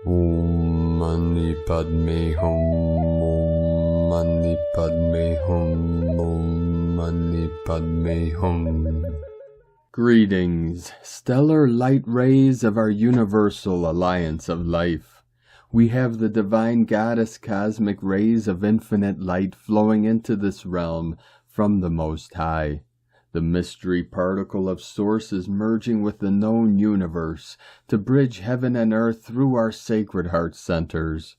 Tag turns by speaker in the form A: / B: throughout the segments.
A: Om Mani Padme Hum. Om Mani Padme Hum. Om Mani Padme Hum. Greetings, stellar light rays of our universal alliance of life. We have the divine goddess cosmic rays of infinite light flowing into this realm from the Most High. The mystery particle of Source is merging with the known universe to bridge heaven and earth through our sacred heart centers.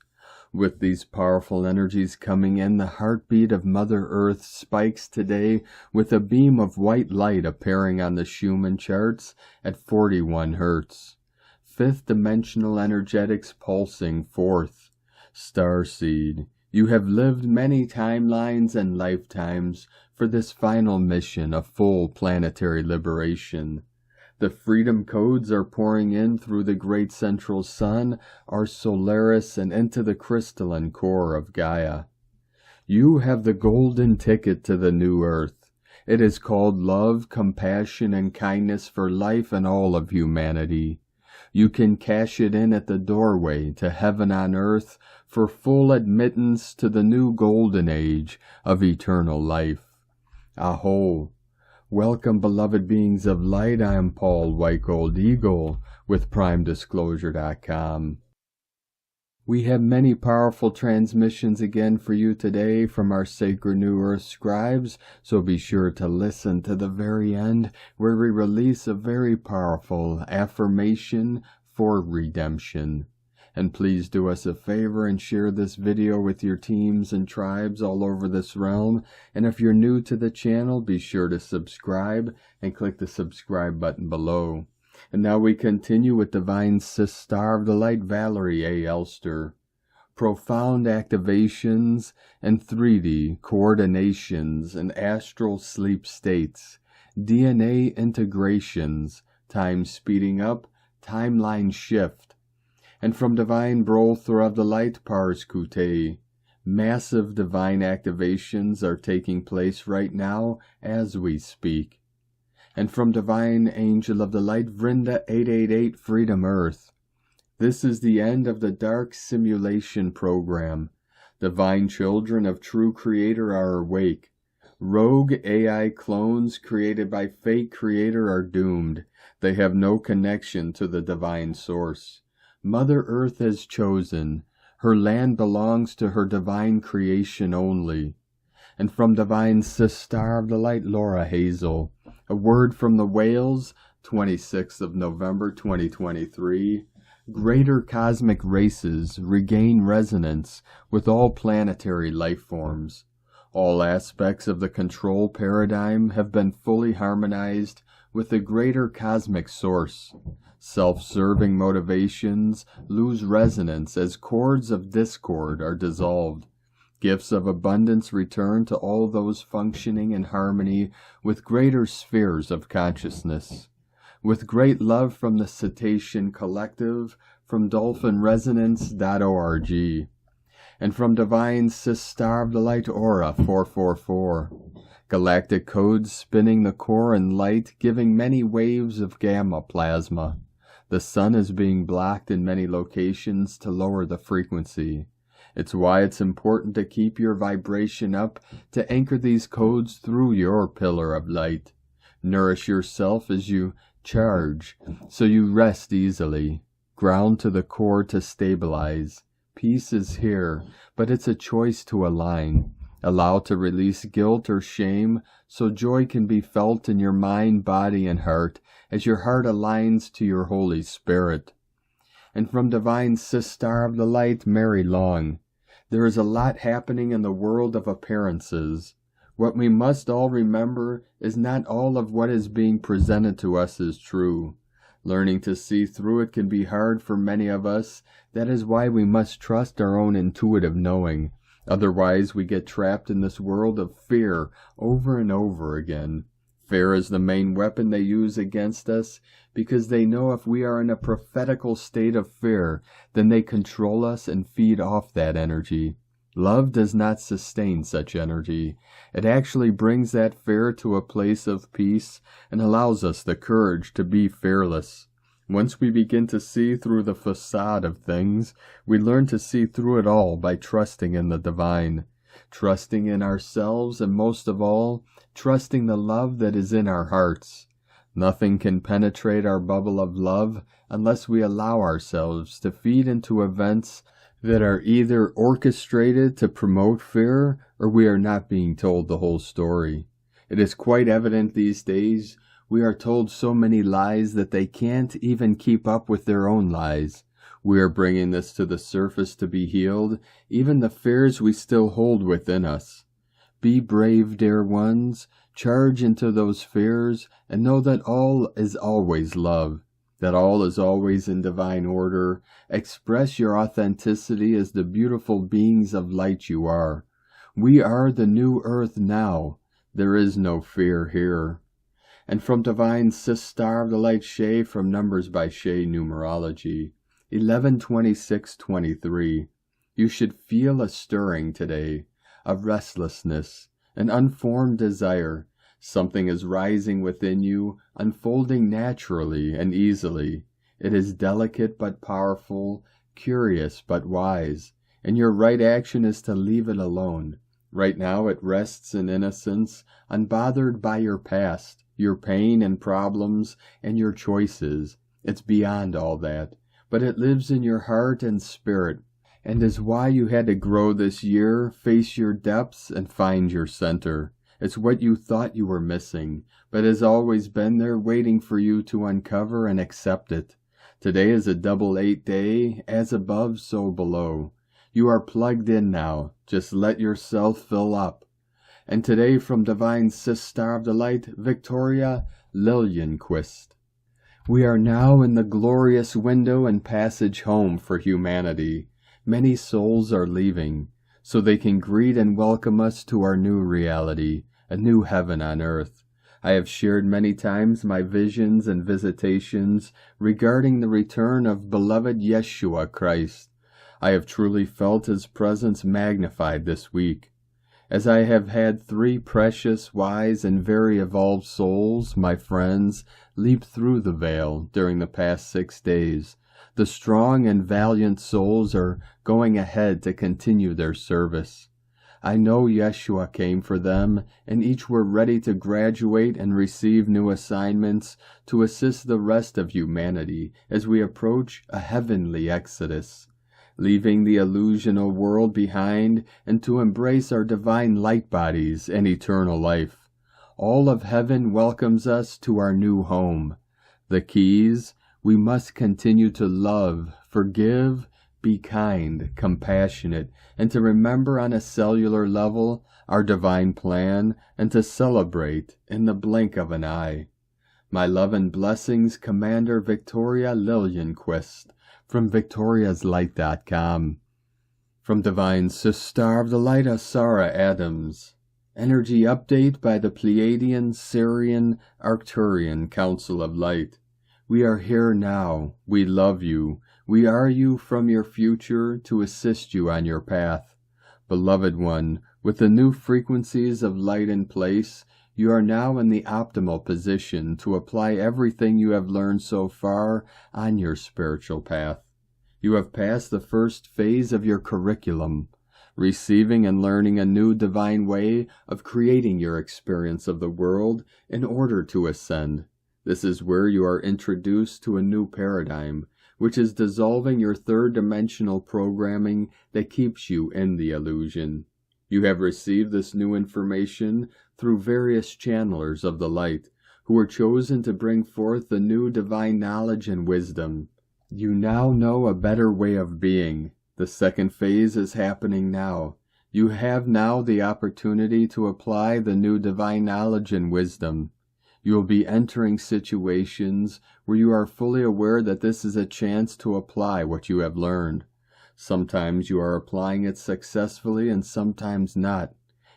A: With these powerful energies coming in, the heartbeat of Mother Earth spikes today with a beam of white light appearing on the Schumann charts at 41 Hz. Fifth dimensional energetics pulsing forth. Starseed, you have lived many timelines and lifetimes for this final mission of full planetary liberation. The freedom codes are pouring in through the great central sun, our Solaris, and into the crystalline core of Gaia. You have the golden ticket to the new earth. It is called love, compassion, and kindness for life and all of humanity. You can cash it in at the doorway to heaven on earth for full admittance to the new golden age of eternal life. Aho! Welcome, beloved beings of light. I am Paul White Gold Eagle with PrimeDisclosure.com. We have many powerful transmissions again for you today from our sacred New Earth scribes, so be sure to listen to the very end where we release a very powerful affirmation for redemption. And please do us a favor and share this video with your teams and tribes all over this realm. And if you're new to the channel, be sure to subscribe and click the subscribe button below. And now we continue with Divine Sis Star of the Light Valerie A. Elster. Profound activations and 3D coordinations and astral sleep states. DNA integrations. Time speeding up. Timeline shift. And from Divine Brother of the Light Pars Kute, massive divine activations are taking place right now as we speak. And from Divine Angel of the Light Vrinda 888 Freedom Earth, this is the end of the dark simulation program. Divine children of true Creator are awake. Rogue AI clones created by fake Creator are doomed. They have no connection to the divine source. Mother Earth has chosen. Her land belongs to her divine creation only. And from Divine Sis Star of the Light Laura Hazel, a word from the Whales, 26th of November 2023. Greater cosmic races regain resonance with all planetary life forms. All aspects of the control paradigm have been fully harmonized with the greater cosmic source. Self-serving motivations lose resonance as cords of discord are dissolved. Gifts of abundance return to all those functioning in harmony with greater spheres of consciousness. With great love from the Cetacean Collective, from dolphinresonance.org. And from Divine Sis Star of the Light Aura 444. Galactic codes spinning the core in light, giving many waves of gamma plasma. The sun is being blocked in many locations to lower the frequency. It's why it's important to keep your vibration up to anchor these codes through your pillar of light. Nourish yourself as you charge, so you rest easily. Ground to the core to stabilize. Peace is here, but it's a choice to align. Allow to release guilt or shame so joy can be felt in your mind, body, and heart as your heart aligns to your Holy Spirit. And from Divine Sis Star of the Light, Mary Long, there is a lot happening in the world of appearances. What we must all remember is not all of what is being presented to us is true. Learning to see through it can be hard for many of us. That is why we must trust our own intuitive knowing. Otherwise, we get trapped in this world of fear over and over again. Fear is the main weapon they use against us because they know if we are in a prophetical state of fear, then they control us and feed off that energy. Love does not sustain such energy. It actually brings that fear to a place of peace and allows us the courage to be fearless. Once we begin to see through the facade of things, we learn to see through it all by trusting in the divine, trusting in ourselves, and most of all, trusting the love that is in our hearts. Nothing can penetrate our bubble of love unless we allow ourselves to feed into events that are either orchestrated to promote fear or we are not being told the whole story. It is quite evident these days we are told so many lies that they can't even keep up with their own lies. We are bringing this to the surface to be healed, even the fears we still hold within us. Be brave, dear ones. Charge into those fears and know that all is always love, that all is always in divine order. Express your authenticity as the beautiful beings of light you are. We are the new earth now. There is no fear here. And from divine Sis Star of the Light Shay, from Numbers by Shay Numerology, 11/26/23. You should feel a stirring today, a restlessness, an unformed desire. Something is rising within you, unfolding naturally and easily. It is delicate but powerful, curious but wise, and your right action is to leave it alone. Right now it rests in innocence, unbothered by your past, your pain and problems, and your choices. It's beyond all that, but it lives in your heart and spirit, and is why you had to grow this year, face your depths, and find your center. It's what you thought you were missing, but has always been there waiting for you to uncover and accept it. Today is a double 8 day, as above, so below. You are plugged in now, just let yourself fill up. And today from Divine Sis Star of the Light, Victoria Lillianquist. We are now in the glorious window and passage home for humanity. Many souls are leaving, so they can greet and welcome us to our new reality, a new heaven on earth. I have shared many times my visions and visitations regarding the return of beloved Yeshua Christ. I have truly felt His presence magnified this week, as I have had 3 precious, wise, and very evolved souls, my friends, leap through the veil during the past 6 days. The strong and valiant souls are going ahead to continue their service. I know Yeshua came for them, and each were ready to graduate and receive new assignments to assist the rest of humanity as we approach a heavenly exodus, leaving the illusional world behind and to embrace our divine light bodies and eternal life. All of heaven welcomes us to our new home. The keys: we must continue to love, forgive, be kind, compassionate, and to remember on a cellular level our divine plan, and to celebrate in the blink of an eye. My love and blessings, Commander Victoria Lillianquist, from victoriaslight.com. From Divine Sis Star of the Light, Asara Adams. Energy update by the Pleiadian, Syrian, Arcturian Council of Light. We are here now. We love you. We are you from your future to assist you on your path. Beloved one, with the new frequencies of light in place, you are now in the optimal position to apply everything you have learned so far on your spiritual path. You have passed the first phase of your curriculum, receiving and learning a new divine way of creating your experience of the world in order to ascend. This is where you are introduced to a new paradigm, which is dissolving your third-dimensional programming that keeps you in the illusion. You have received this new information through various channelers of the light, who were chosen to bring forth the new divine knowledge and wisdom. You now know a better way of being. The second phase is happening now. You have now the opportunity to apply the new divine knowledge and wisdom. You will be entering situations where you are fully aware that this is a chance to apply what you have learned. Sometimes you are applying it successfully and sometimes not.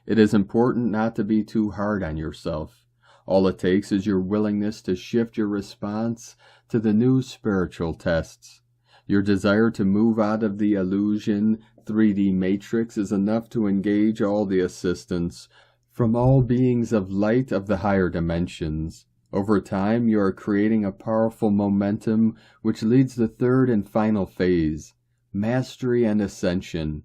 A: It is important not to be too hard on yourself. All it takes is your willingness to shift your response to the new spiritual tests. Your desire to move out of the illusion 3D matrix is enough to engage all the assistance from all beings of light of the higher dimensions. Over time, you are creating a powerful momentum which leads the third and final phase, mastery and ascension.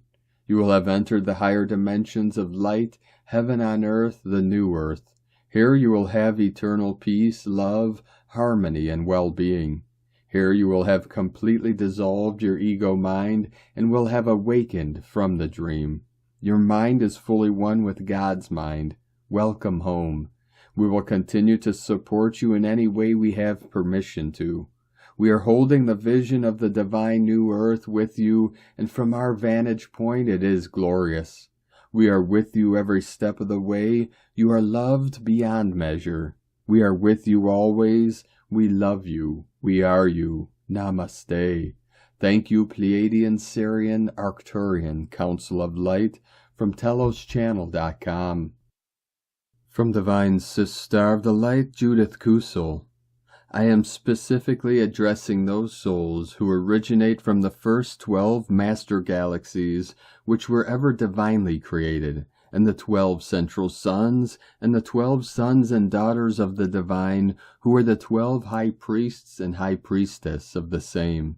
A: You will have entered the higher dimensions of light, heaven on earth, the new earth. Here you will have eternal peace, love, harmony, and well-being. Here you will have completely dissolved your ego mind and will have awakened from the dream. Your mind is fully one with God's mind. Welcome home. We will continue to support you in any way we have permission to. We are holding the vision of the divine new earth with you, and from our vantage point it is glorious. We are with you every step of the way. You are loved beyond measure. We are with you always. We love you. We are you. Namaste. Thank you, Pleiadian, Sirian, Arcturian, Council of Light, from TelosChannel.com. From Divine Sister of the Light, Judith Kusel. I am specifically addressing those souls who originate from the first 12 master galaxies which were ever divinely created, and the 12 central suns, and the 12 sons and daughters of the divine, who are the 12 high priests and high priestess of the same.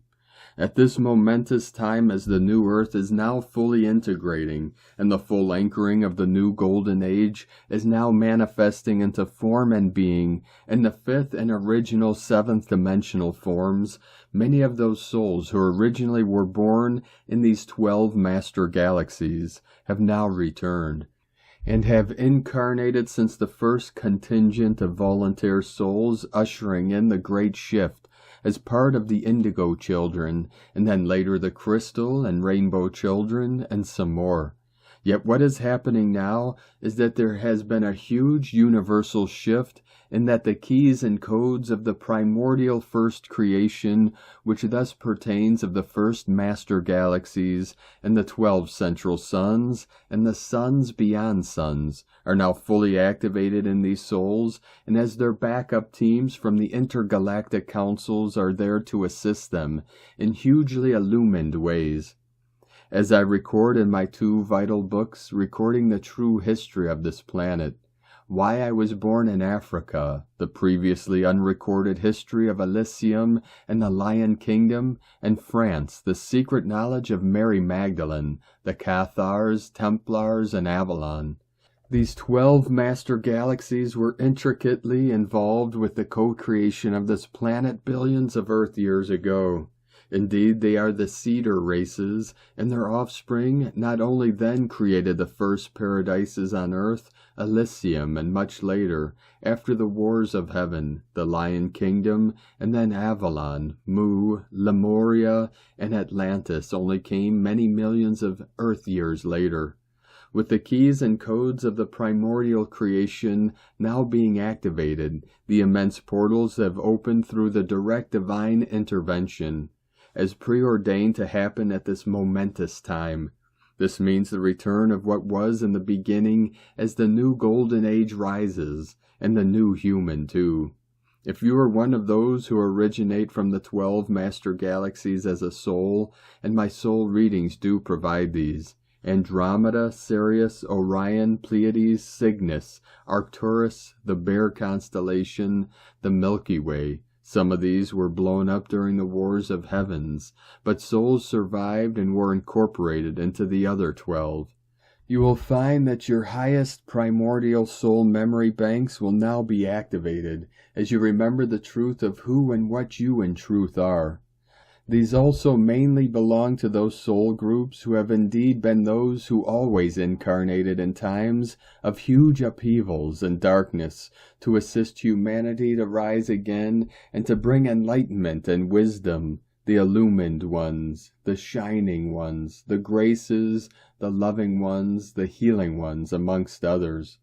A: At this momentous time, as the new earth is now fully integrating, and the full anchoring of the new golden age is now manifesting into form and being, in the fifth and original seventh dimensional forms, many of those souls who originally were born in these 12 master galaxies have now returned, and have incarnated since the first contingent of volunteer souls ushering in the great shift as part of the Indigo Children, and then later the Crystal and Rainbow Children, and some more. Yet what is happening now is that there has been a huge universal shift in that the keys and codes of the primordial first creation, which thus pertains of the first master galaxies, and the 12 central suns, and the suns beyond suns, are now fully activated in these souls, and as their backup teams from the intergalactic councils are there to assist them in hugely illumined ways. As I record in my 2 vital books recording the true history of this planet, Why I Was Born in Africa, the previously unrecorded history of Elysium and the Lion Kingdom, and France, the secret knowledge of Mary Magdalene, the Cathars, Templars, and Avalon. These 12 master galaxies were intricately involved with the co-creation of this planet billions of Earth years ago. Indeed, they are the cedar races, and their offspring not only then created the first paradises on earth, Elysium, and much later, after the wars of heaven, the Lion Kingdom, and then Avalon, Mu, Lemuria, and Atlantis only came many millions of Earth years later. With the keys and codes of the primordial creation now being activated, the immense portals have opened through the direct divine intervention, as preordained to happen at this momentous time. This means the return of what was in the beginning as the new golden age rises, and the new human too. If you are one of those who originate from the 12 master galaxies as a soul, and my soul readings do provide these, Andromeda, Sirius, Orion, Pleiades, Cygnus, Arcturus, the Bear constellation, the Milky Way. Some of these were blown up during the wars of heavens, but souls survived and were incorporated into the other 12. You will find that your highest primordial soul memory banks will now be activated, as you remember the truth of who and what you in truth are. These also mainly belong to those soul groups who have indeed been those who always incarnated in times of huge upheavals and darkness to assist humanity to rise again and to bring enlightenment and wisdom, the illumined ones, the shining ones, the graces, the loving ones, the healing ones, amongst others.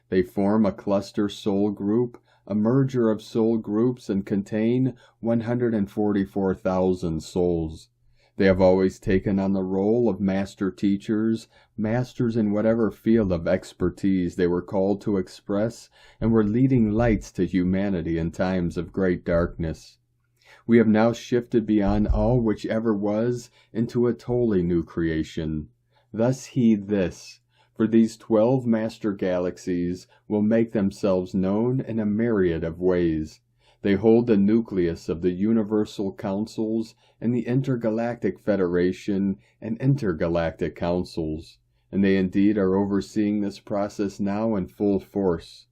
A: They form a cluster soul group, a merger of soul groups, and contain 144,000 souls. They have always taken on the role of master teachers, masters in whatever field of expertise they were called to express, and were leading lights to humanity in times of great darkness. We have now shifted beyond all which ever was into a totally new creation. Thus heed this. For these 12 master galaxies will make themselves known in a myriad of ways. They hold the nucleus of the Universal Councils and the Intergalactic Federation and Intergalactic Councils, and they indeed are overseeing this process now in full force.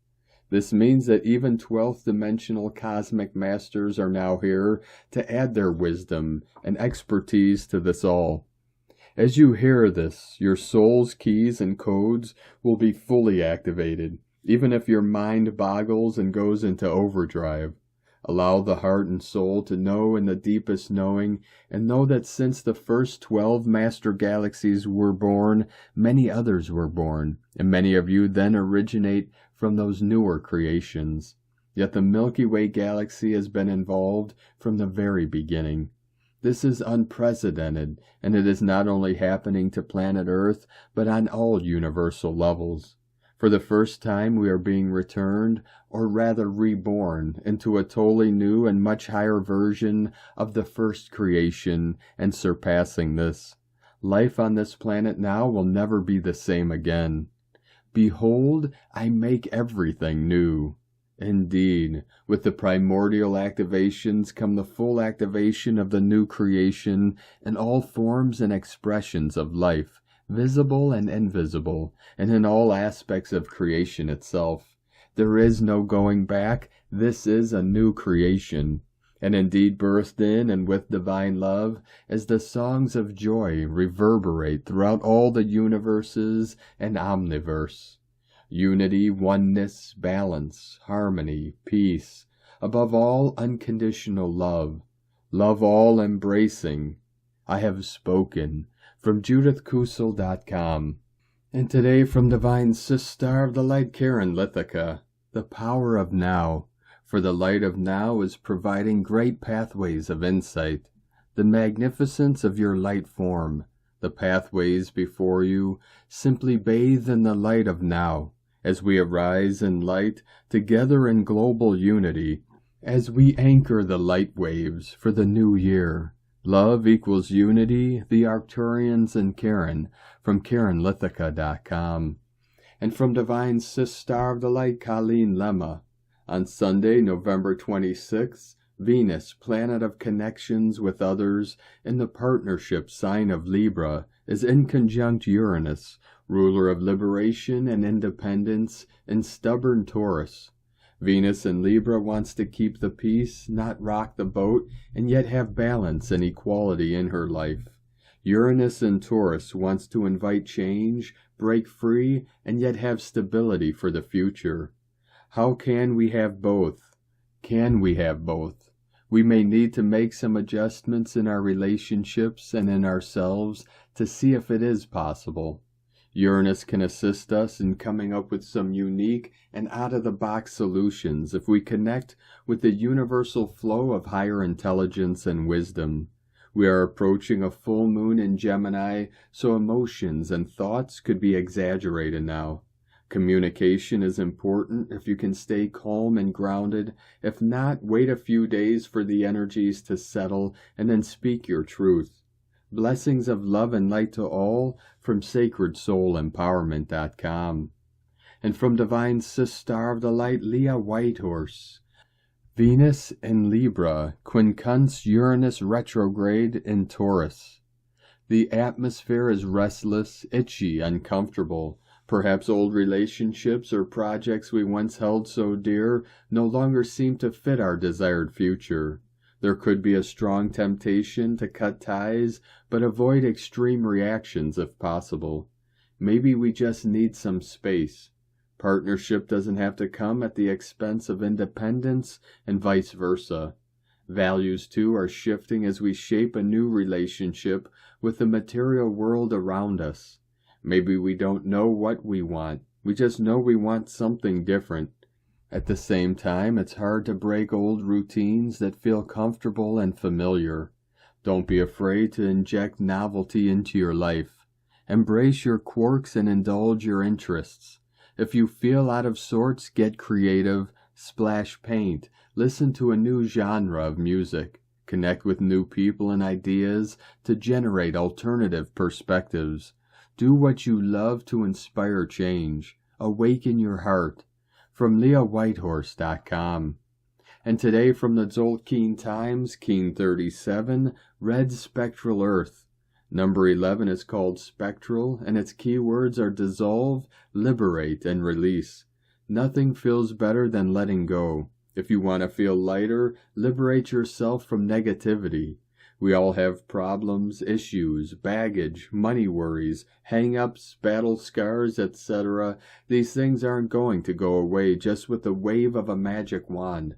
A: This means that even 12th dimensional cosmic masters are now here to add their wisdom and expertise to this all. As you hear this, your soul's keys and codes will be fully activated, even if your mind boggles and goes into overdrive. Allow the heart and soul to know in the deepest knowing, and know that since the first 12 master galaxies were born, many others were born, and many of you then originate from those newer creations. Yet the Milky Way galaxy has been involved from the very beginning. This is unprecedented, and it is not only happening to planet Earth, but on all universal levels. For the first time we are being returned, or rather reborn, into a totally new and much higher version of the first creation, and surpassing this. Life on this planet now will never be the same again. Behold, I make everything new. Indeed, with the primordial activations come the full activation of the new creation in all forms and expressions of life, visible and invisible, and in all aspects of creation itself. There is no going back. This is a new creation, and indeed birthed in and with divine love, as the songs of joy reverberate throughout all the universes and omniverse. Unity, oneness, balance, harmony, peace, above all unconditional love. Love all embracing. I have spoken. From JudithKusel.com. And today from Divine Sister of the Light Karen Lithica, the power of now. For the light of now is providing great pathways of insight. The magnificence of your light form, the pathways before you, simply bathe in the light of now, as we arise in light, together in global unity, as we anchor the light waves for the new year. Love equals unity, the Arcturians and Karen, from KarenLithica.com. And from Divine Sister of the Light, Colleen Lemma. On Sunday, November 26th, Venus, planet of connections with others, in the partnership sign of Libra, is in conjunct Uranus, ruler of liberation and independence, in stubborn Taurus. Venus in Libra wants to keep the peace, not rock the boat, and yet have balance and equality in her life. Uranus in Taurus wants to invite change, break free, and yet have stability for the future. How can we have both? Can we have both? We may need to make some adjustments in our relationships and in ourselves to see if it is possible. Uranus can assist us in coming up with some unique and out-of-the-box solutions if we connect with the universal flow of higher intelligence and wisdom. We are approaching a full moon in Gemini, so emotions and thoughts could be exaggerated now. Communication is important if you can stay calm and grounded. If not, wait a few days for the energies to settle and then speak your truth. Blessings of love and light to all from SacredSoulEmpowerment.com. And from Divine Sister of the Light, Leah Whitehorse. Venus in Libra, quincunx Uranus retrograde in Taurus. The atmosphere is restless, itchy, uncomfortable. Perhaps old relationships or projects we once held so dear no longer seem to fit our desired future. There could be a strong temptation to cut ties, but avoid extreme reactions if possible. Maybe we just need some space. Partnership doesn't have to come at the expense of independence, and vice versa. Values, too, are shifting as we shape a new relationship with the material world around us. Maybe we don't know what we want. We just know we want something different. At the same time, it's hard to break old routines that feel comfortable and familiar. Don't be afraid to inject novelty into your life. Embrace your quirks and indulge your interests. If you feel out of sorts, get creative, splash paint, listen to a new genre of music, connect with new people and ideas to generate alternative perspectives. Do what you love to inspire change. Awaken your heart. From LeahWhitehorse.com. And today from the Tzolk'in Times, Keen 37, Red Spectral Earth. Number 11 is called Spectral, and its keywords are dissolve, liberate, and release. Nothing feels better than letting go. If you want to feel lighter, liberate yourself from negativity. We all have problems, issues, baggage, money worries, hang-ups, battle scars, etc. These things aren't going to go away just with the wave of a magic wand.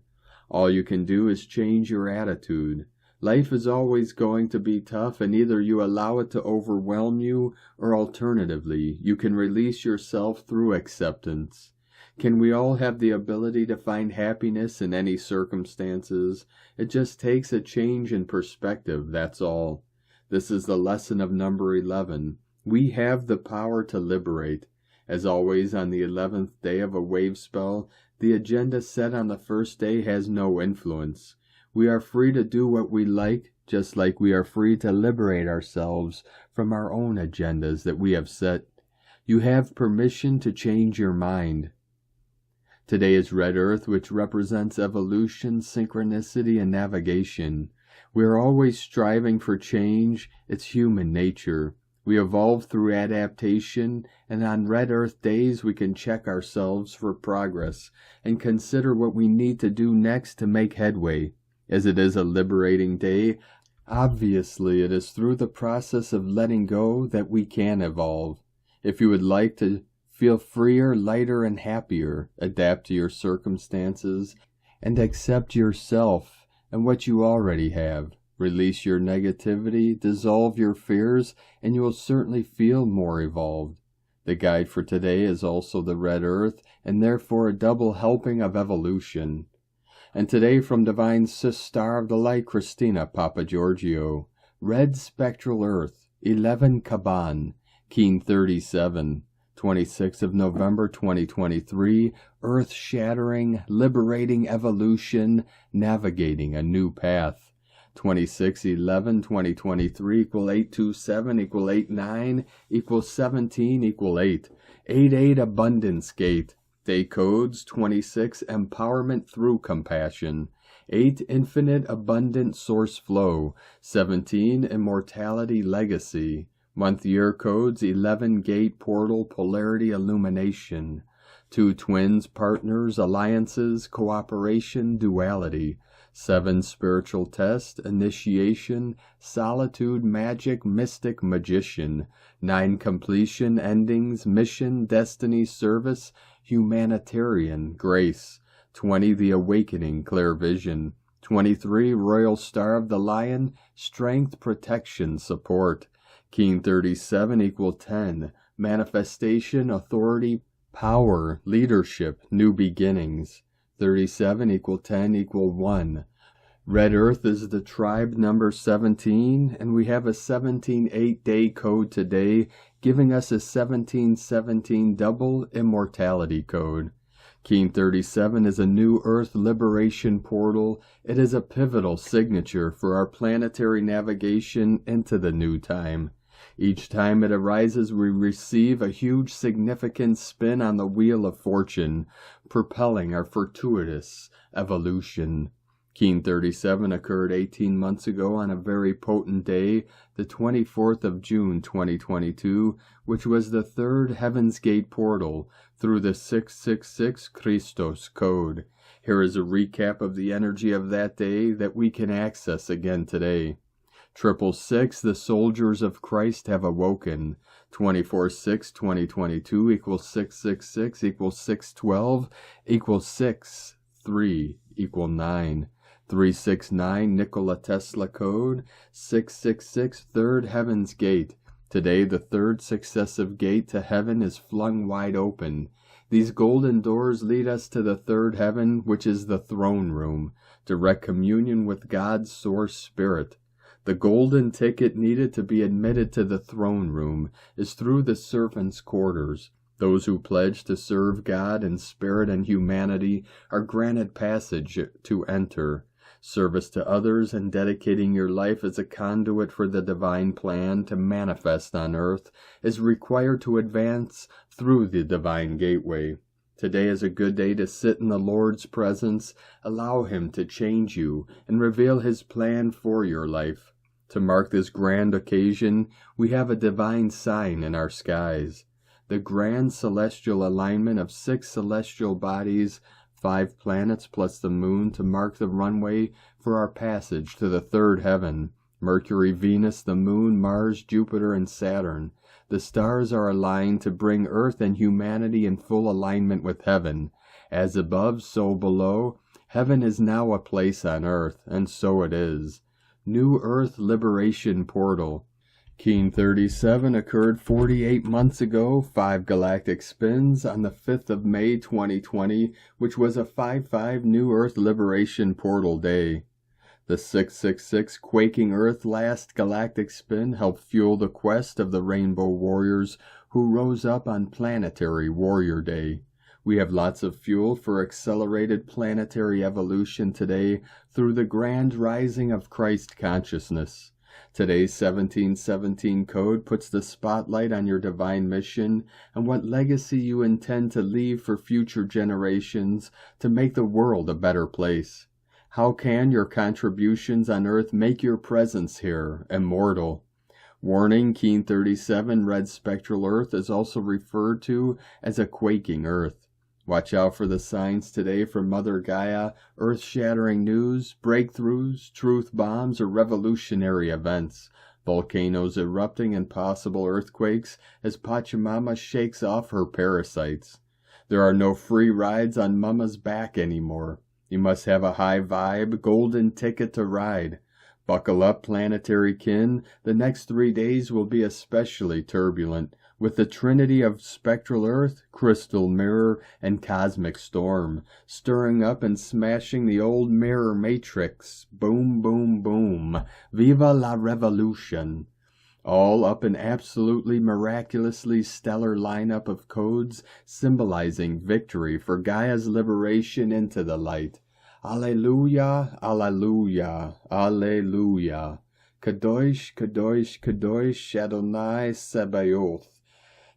A: All you can do is change your attitude. Life is always going to be tough, and either you allow it to overwhelm you, or alternatively, you can release yourself through acceptance. Can we all have the ability to find happiness in any circumstances? It just takes a change in perspective, that's all. This is the lesson of number 11. We have the power to liberate. As always, on the 11th day of a wave spell, the agenda set on the first day has no influence. We are free to do what we like, just like we are free to liberate ourselves from our own agendas that we have set. You have permission to change your mind. Today is Red Earth, which represents evolution, synchronicity, and navigation. We are always striving for change. It's human nature. We evolve through adaptation, and on Red Earth days we can check ourselves for progress and consider what we need to do next to make headway. As it is a liberating day, obviously it is through the process of letting go that we can evolve. If you would like to feel freer, lighter, and happier, adapt to your circumstances, and accept yourself and what you already have. Release your negativity, dissolve your fears, and you will certainly feel more evolved. The guide for today is also the Red Earth, and therefore a double helping of evolution. And today from Divine Sis Star of the Light, Christina Papa Giorgio, Red Spectral Earth, 11 Kaban, Keen 37, 26th of November 2023, earth-shattering, liberating evolution, navigating a new path. 26/11/2023 equal 827 equal 89 equal 17 equal 8. 88 Abundance Gate. Day codes 26 Empowerment through Compassion. 8 Infinite Abundant Source Flow. 17 Immortality Legacy. Month year codes 11 Gate Portal Polarity Illumination. 2 Twins Partners Alliances Cooperation Duality. 7 Spiritual Test Initiation Solitude Magic Mystic Magician. 9 Completion Endings Mission Destiny Service Humanitarian Grace. 20 The Awakening Clear Vision. 23 Royal Star of the Lion Strength Protection Support. Keen 37 equal 10 Manifestation Authority Power Leadership New Beginnings. 37 equal 10 equal 1. Red Earth is the tribe number 17, and we have a 17/8 day code today, giving us a 17/17 double immortality code. Keen 37 is a new Earth liberation portal. It is a pivotal signature for our planetary navigation into the new time. Each time it arises, we receive a huge significant spin on the wheel of fortune, propelling our fortuitous evolution. Keen 37 occurred 18 months ago on a very potent day, the 24th of June 2022, which was the third Heaven's Gate portal through the 666 Christos code. Here is a recap of the energy of that day that we can access again today. 666, the soldiers of Christ have awoken. 24/6/2022 equals 666 equals 612 equals 6 3 equal 9. 369 Nikola Tesla code. 666 third Heaven's Gate. Today the third successive gate to heaven is flung wide open. These golden doors lead us to the third heaven, which is the throne room, direct communion with God's source spirit. The golden ticket needed to be admitted to the throne room is through the servants' quarters. Those who pledge to serve God in spirit and humanity are granted passage to enter. Service to others and dedicating your life as a conduit for the divine plan to manifest on earth is required to advance through the divine gateway. Today is a good day to sit in the Lord's presence, allow Him to change you, and reveal His plan for your life. To mark this grand occasion, we have a divine sign in our skies. The grand celestial alignment of 6 celestial bodies, 5 planets plus the moon to mark the runway for our passage to the 3rd heaven. Mercury, Venus, the moon, Mars, Jupiter, and Saturn. The stars are aligned to bring earth and humanity in full alignment with heaven. As above, so below. Heaven is now a place on earth, and so it is. New Earth Liberation Portal. Keen 37 occurred 48 months ago, 5 galactic spins on the 5th of May 2020, which was a 5-5 New Earth Liberation Portal day. The 666 Quaking Earth last galactic spin helped fuel the quest of the Rainbow Warriors who rose up on Planetary Warrior Day. We have lots of fuel for accelerated planetary evolution today through the grand rising of Christ consciousness. Today's 1717 code puts the spotlight on your divine mission and what legacy you intend to leave for future generations to make the world a better place. How can your contributions on earth make your presence here immortal? Warning, Keen 37 red spectral earth is also referred to as a quaking earth. Watch out for the signs today for Mother Gaia, earth-shattering news, breakthroughs, truth bombs, or revolutionary events. Volcanoes erupting and possible earthquakes as Pachamama shakes off her parasites. There are no free rides on Mama's back anymore. You must have a high vibe, golden ticket to ride. Buckle up, planetary kin. The next 3 days will be especially turbulent, with the trinity of spectral earth, crystal mirror, and cosmic storm, stirring up and smashing the old mirror matrix. Boom, boom, boom. Viva la revolution. All up an absolutely miraculously stellar lineup of codes symbolizing victory for Gaia's liberation into the light. Alleluia, alleluia, alleluia. Kadosh, Kadosh, Kadosh, Adonai Sebaoth.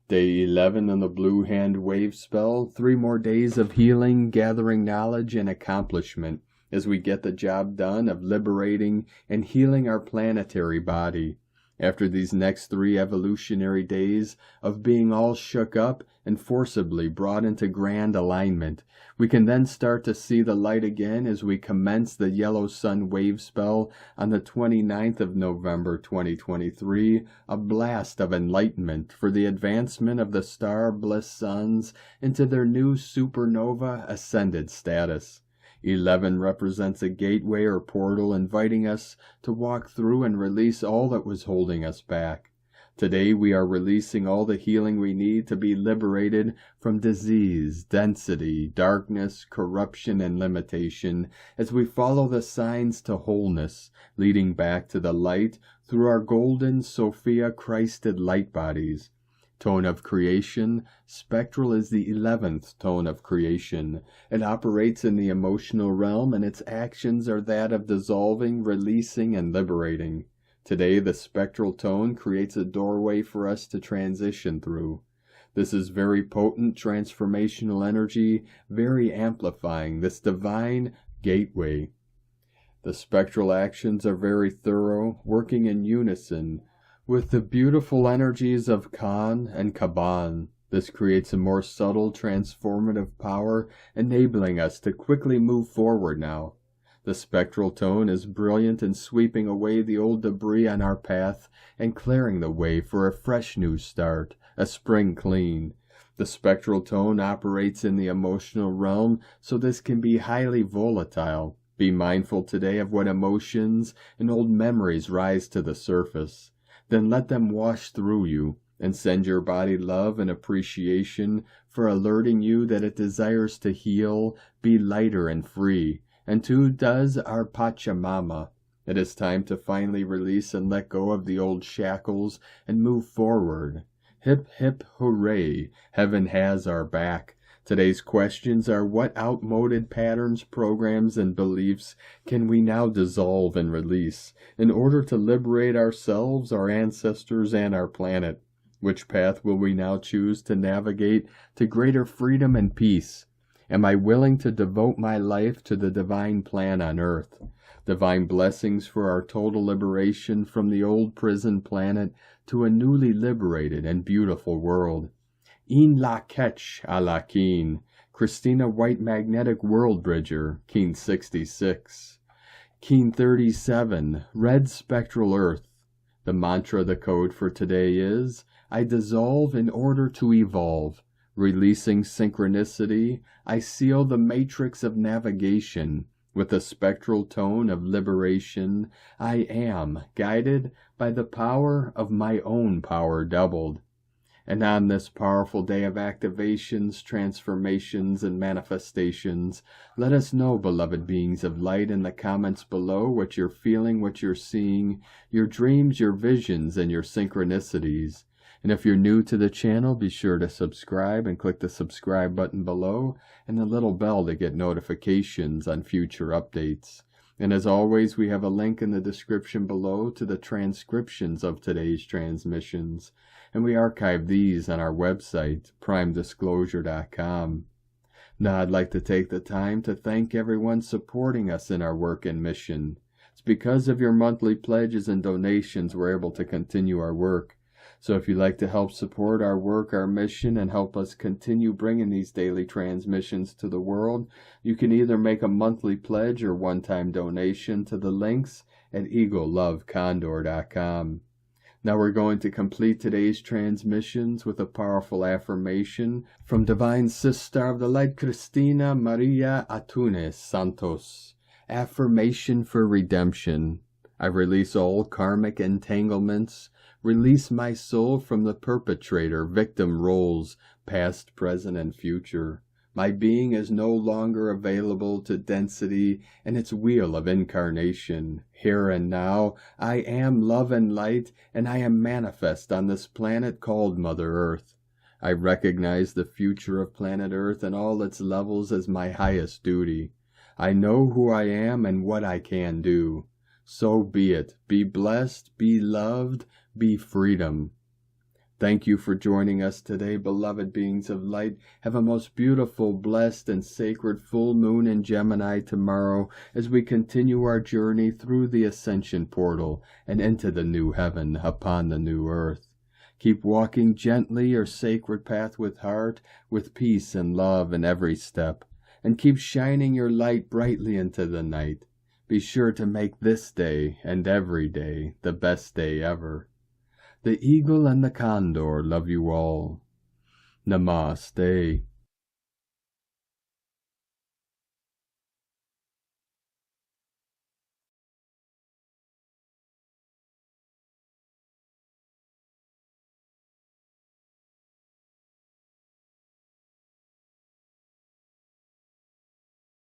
A: Day 11 on the Blue Hand Wave spell. 3 more days of healing, gathering knowledge, and accomplishment as we get the job done of liberating and healing our planetary body. After these next 3 evolutionary days of being all shook up and forcibly brought into grand alignment, we can then start to see the light again as we commence the Yellow Sun Wave spell on the 29th of November 2023, a blast of enlightenment for the advancement of the star bliss suns into their new supernova ascended status. 11 represents a gateway or portal inviting us to walk through and release all that was holding us back. Today we are releasing all the healing we need to be liberated from disease, density, darkness, corruption, and limitation as we follow the signs to wholeness, leading back to the light through our golden Sophia Christed light bodies. Tone of creation, spectral is the 11th tone of creation. It operates in the emotional realm and its actions are that of dissolving, releasing, and liberating. Today the spectral tone creates a doorway for us to transition through. This is very potent transformational energy, very amplifying this divine gateway. The spectral actions are very thorough, working in unison with the beautiful energies of Khan and Kaban. This creates a more subtle transformative power, enabling us to quickly move forward now. The spectral tone is brilliant in sweeping away the old debris on our path and clearing the way for a fresh new start, a spring clean. The spectral tone operates in the emotional realm, so this can be highly volatile. Be mindful today of what emotions and old memories rise to the surface. Then let them wash through you, and send your body love and appreciation for alerting you that it desires to heal, be lighter and free, and too does our Pachamama. It is time to finally release and let go of the old shackles and move forward. Hip, hip, hooray! Heaven has our back. Today's questions are: what outmoded patterns, programs, and beliefs can we now dissolve and release in order to liberate ourselves, our ancestors, and our planet? Which path will we now choose to navigate to greater freedom and peace? Am I willing to devote my life to the divine plan on Earth? Divine blessings for our total liberation from the old prison planet to a newly liberated and beautiful world. In la ketch a la keen. Christina White Magnetic World Bridger, Keen 66. Keen 37, Red Spectral Earth. The mantra, the code for today is: I dissolve in order to evolve. Releasing synchronicity, I seal the matrix of navigation. With a spectral tone of liberation, I am guided by the power of my own power doubled. And on this powerful day of activations, transformations, and manifestations, let us know, beloved beings of light, in the comments below what you're feeling, what you're seeing, your dreams, your visions, and your synchronicities. And if you're new to the channel, be sure to subscribe and click the subscribe button below and the little bell to get notifications on future updates. And as always, we have a link in the description below to the transcriptions of today's transmissions, and we archive these on our website, primedisclosure.com. Now, I'd like to take the time to thank everyone supporting us in our work and mission. It's because of your monthly pledges and donations we're able to continue our work. So if you'd like to help support our work, our mission, and help us continue bringing these daily transmissions to the world, you can either make a monthly pledge or one-time donation to the links at eaglelovecondor.com. Now we're going to complete today's transmissions with a powerful affirmation from Divine Sister of the Light, Cristina Maria Atunes Santos. Affirmation for redemption. I release all karmic entanglements. Release my soul from the perpetrator-victim roles, past, present, and future. My being is no longer available to density and its wheel of incarnation. Here and now, I am love and light, and I am manifest on this planet called Mother Earth. I recognize the future of planet Earth and all its levels as my highest duty. I know who I am and what I can do. So be it. Be blessed, be loved, be freedom. Thank you for joining us today, beloved beings of light. Have a most beautiful, blessed, and sacred full moon in Gemini tomorrow as we continue our journey through the Ascension portal and into the new heaven upon the new earth. Keep walking gently your sacred path with heart, with peace and love in every step, and keep shining your light brightly into the night. Be sure to make this day and every day the best day ever. The Eagle and the Condor love you all. Namaste.